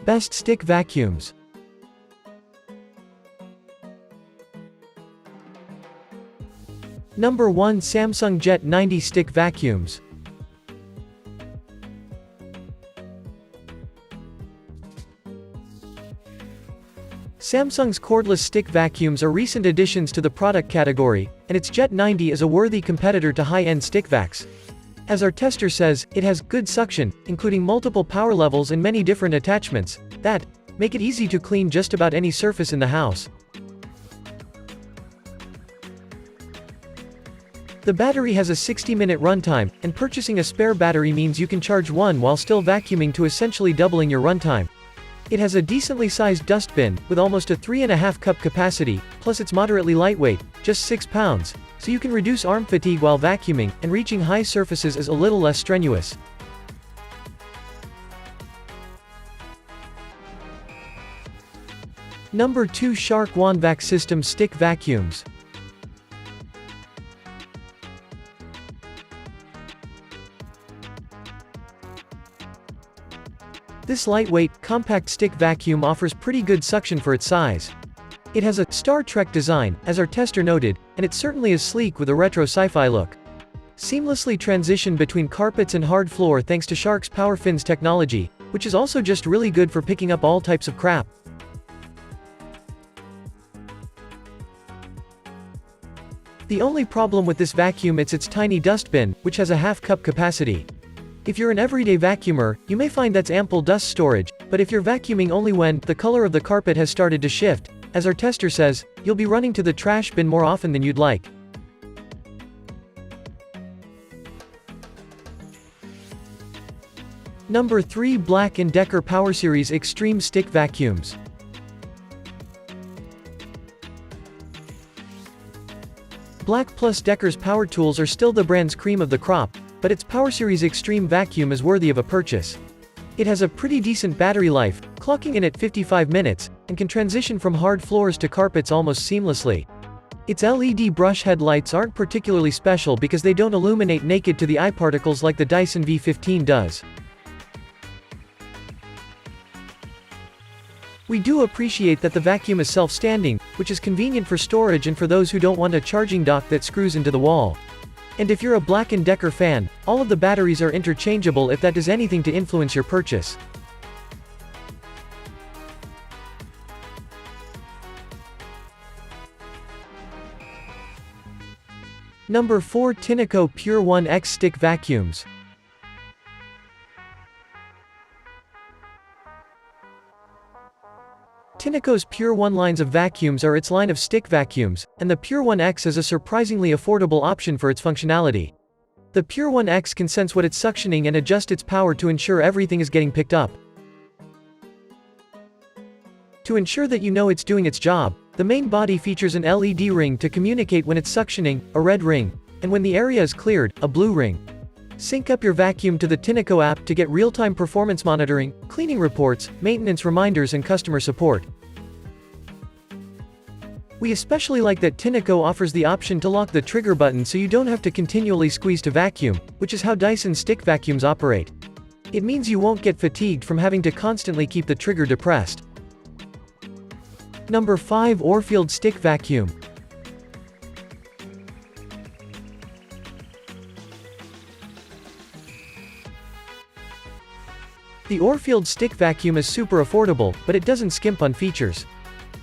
Best stick vacuums. Number 1. Samsung Jet 90 Stick Vacuums. Samsung's cordless stick vacuums are recent additions to the product category, and its Jet 90 is a worthy competitor to high-end stick vacs. As our tester says, it has good suction, including multiple power levels and many different attachments, that make it easy to clean just about any surface in the house. The battery has a 60-minute runtime, and purchasing a spare battery means you can charge one while still vacuuming to essentially doubling your runtime. It has a decently sized dustbin, with almost a 3.5 cup capacity, plus it's moderately lightweight, just 6 pounds, so you can reduce arm fatigue while vacuuming, and reaching high surfaces is a little less strenuous. Number 2. Shark Wanvac System Stick Vacuums. This lightweight, compact stick vacuum offers pretty good suction for its size. It has a Star Trek design, as our tester noted, and it certainly is sleek with a retro sci-fi look. Seamlessly transition between carpets and hard floor thanks to Shark's Power Fins technology, which is also just really good for picking up all types of crap. The only problem with this vacuum is its tiny dustbin, which has a half-cup capacity. If you're an everyday vacuumer, you may find that's ample dust storage, but if you're vacuuming only when the color of the carpet has started to shift, as our tester says, you'll be running to the trash bin more often than you'd like. Number 3. Black & Decker Power Series Extreme Stick Vacuums. Black + Decker's power tools are still the brand's cream of the crop, but its Power Series Extreme Vacuum is worthy of a purchase. It has a pretty decent battery life, clocking in at 55 minutes, and can transition from hard floors to carpets almost seamlessly. Its LED brush headlights aren't particularly special because they don't illuminate naked to the eye particles like the Dyson V15 does. We do appreciate that the vacuum is self-standing, which is convenient for storage and for those who don't want a charging dock that screws into the wall. And if you're a Black & Decker fan, all of the batteries are interchangeable if that does anything to influence your purchase. Number 4. Tineco Pure 1X Stick Vacuums. Tineco's Pure 1 lines of vacuums are its line of stick vacuums, and the Pure 1X is a surprisingly affordable option for its functionality. The Pure 1X can sense what it's suctioning and adjust its power to ensure everything is getting picked up. To ensure that you know it's doing its job, the main body features an LED ring to communicate when it's suctioning, a red ring, and when the area is cleared, a blue ring. Sync up your vacuum to the Tineco app to get real-time performance monitoring, cleaning reports, maintenance reminders and customer support. We especially like that Tineco offers the option to lock the trigger button so you don't have to continually squeeze to vacuum, which is how Dyson stick vacuums operate. It means you won't get fatigued from having to constantly keep the trigger depressed. Number 5. Orfield Stick Vacuum. The Orfield Stick Vacuum is super affordable, but it doesn't skimp on features.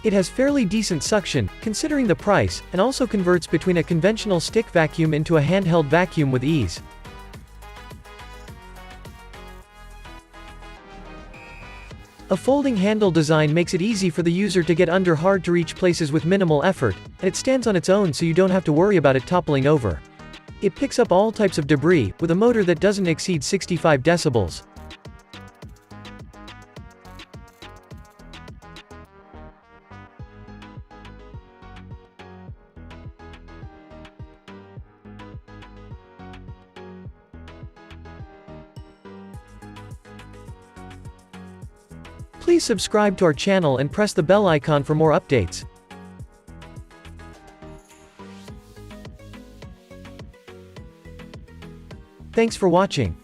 It has fairly decent suction, considering the price, and also converts between a conventional stick vacuum into a handheld vacuum with ease. A folding handle design makes it easy for the user to get under hard-to-reach places with minimal effort, and it stands on its own so you don't have to worry about it toppling over. It picks up all types of debris, with a motor that doesn't exceed 65 decibels. Please subscribe to our channel and press the bell icon for more updates. Thanks for watching.